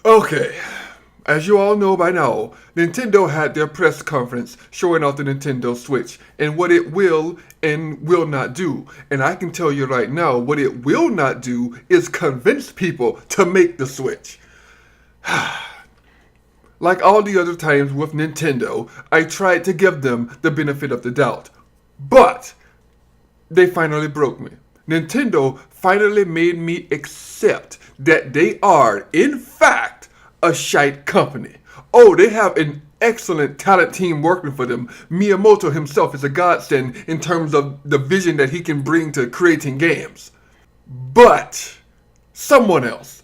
Okay, as you all know by now, Nintendo had their press conference showing off the Nintendo Switch and what it will and will not do. And I can tell you right now, what it will not do is convince people to make the Switch. Like all the other times with Nintendo, I tried to give them the benefit of the doubt. But they finally broke me. Nintendo finally made me accept that they are, in fact, a shite company. Oh, they have an excellent talent team working for them. Miyamoto himself is a godsend in terms of the vision that he can bring to creating games. But someone else,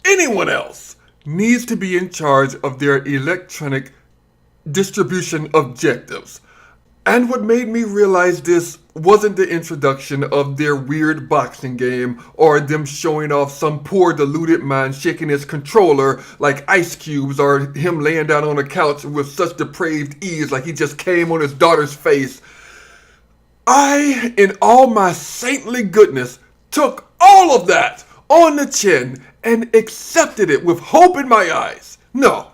anyone else, needs to be in charge of their electronic distribution objectives. And what made me realize this wasn't the introduction of their weird boxing game or them showing off some poor deluded man shaking his controller like ice cubes or him laying down on a couch with such depraved ease like he just came on his daughter's face. I, in all my saintly goodness, took all of that on the chin and accepted it with hope in my eyes. No.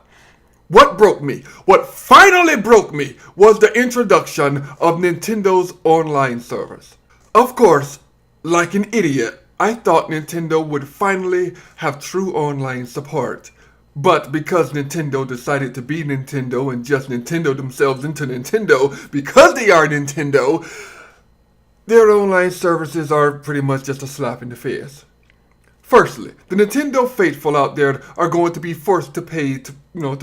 What broke me, what finally broke me, was the introduction of Nintendo's online service. Of course, like an idiot, I thought Nintendo would finally have true online support. But because Nintendo decided to be Nintendo and just Nintendo themselves into Nintendo because they are Nintendo, their online services are pretty much just a slap in the face. Firstly, the Nintendo faithful out there are going to be forced to pay to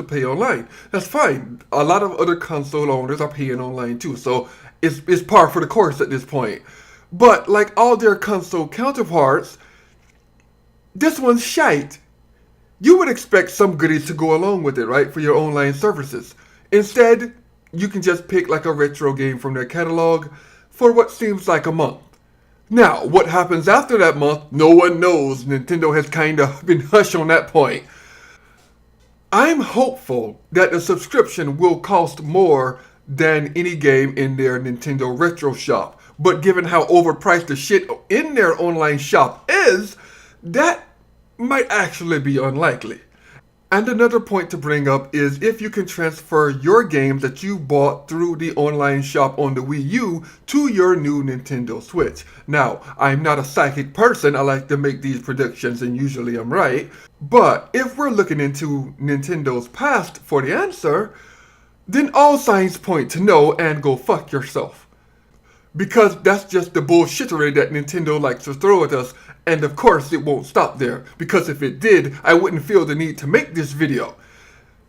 pay online. That's fine. A lot of other console owners are paying online too, so it's par for the course at this point. But like all their console counterparts, this one's shite. You would expect some goodies to go along with it, right, for your online services. Instead, you can just pick like a retro game from their catalog for what seems like a month. Now, what happens after that month, no one knows. Nintendo has kind of been hush on that point. I'm hopeful that the subscription will cost more than any game in their Nintendo Retro shop. But given how overpriced the shit in their online shop is, that might actually be unlikely. And another point to bring up is if you can transfer your games that you bought through the online shop on the Wii U to your new Nintendo Switch. Now, I'm not a psychic person, I like to make these predictions and usually I'm right, but if we're looking into Nintendo's past for the answer, then all signs point to no and go fuck yourself. Because that's just the bullshittery that Nintendo likes to throw at us, and of course it won't stop there, because if it did, I wouldn't feel the need to make this video.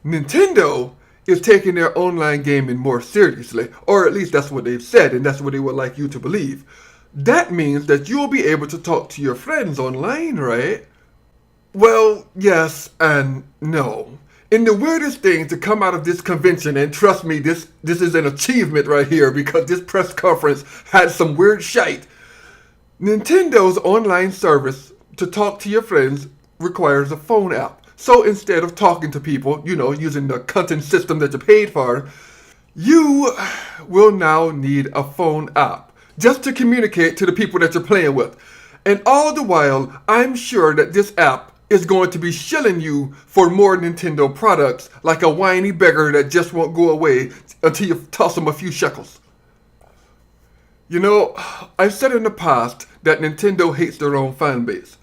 Nintendo is taking their online gaming more seriously, or at least that's what they've said, and that's what they would like you to believe. That means that you'll be able to talk to your friends online, right? Well, yes and no. In the weirdest thing to come out of this convention, and trust me, this is an achievement right here because this press conference had some weird shite. Nintendo's online service to talk to your friends requires a phone app. So instead of talking to people, using the content system that you paid for, you will now need a phone app just to communicate to the people that you're playing with. And all the while, I'm sure that this app is going to be shilling you for more Nintendo products like a whiny beggar that just won't go away until you toss him a few shekels. I've said in the past that Nintendo hates their own fan base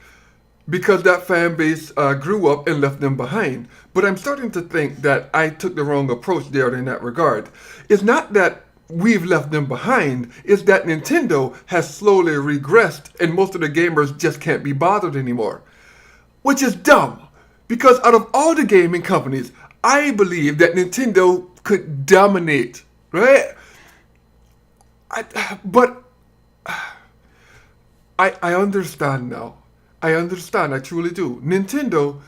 because that fan base grew up and left them behind. But I'm starting to think that I took the wrong approach there in that regard. It's not that we've left them behind, it's that Nintendo has slowly regressed and most of the gamers just can't be bothered anymore. Which is dumb, because out of all the gaming companies, I believe that Nintendo could dominate, right? But I understand now. I understand, I truly do. Nintendo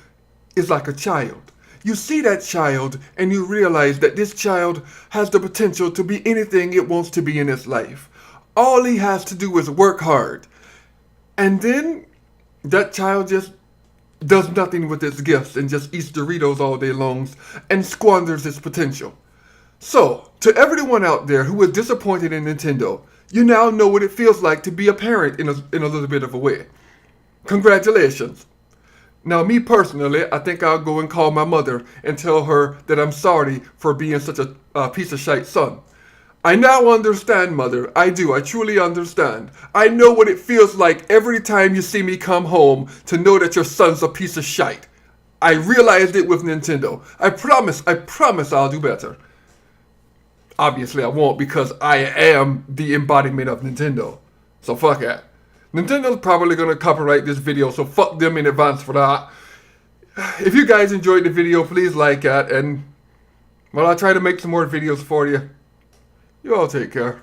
is like a child. You see that child and you realize that this child has the potential to be anything it wants to be in its life. All he has to do is work hard. And then that child just does nothing with its gifts and just eats Doritos all day long and squanders its potential. So, to everyone out there who is disappointed in Nintendo, you now know what it feels like to be a parent in a little bit of a way. Congratulations. Now, me personally, I think I'll go and call my mother and tell her that I'm sorry for being such a piece of shite son. I now understand, mother. I do. I truly understand. I know what it feels like every time you see me come home to know that your son's a piece of shite. I realized it with Nintendo. I promise I'll do better. Obviously, I won't because I am the embodiment of Nintendo. So fuck that. Nintendo's probably gonna copyright this video, so fuck them in advance for that. If you guys enjoyed the video, please like it, and well, I'll try to make some more videos for you. You all take care.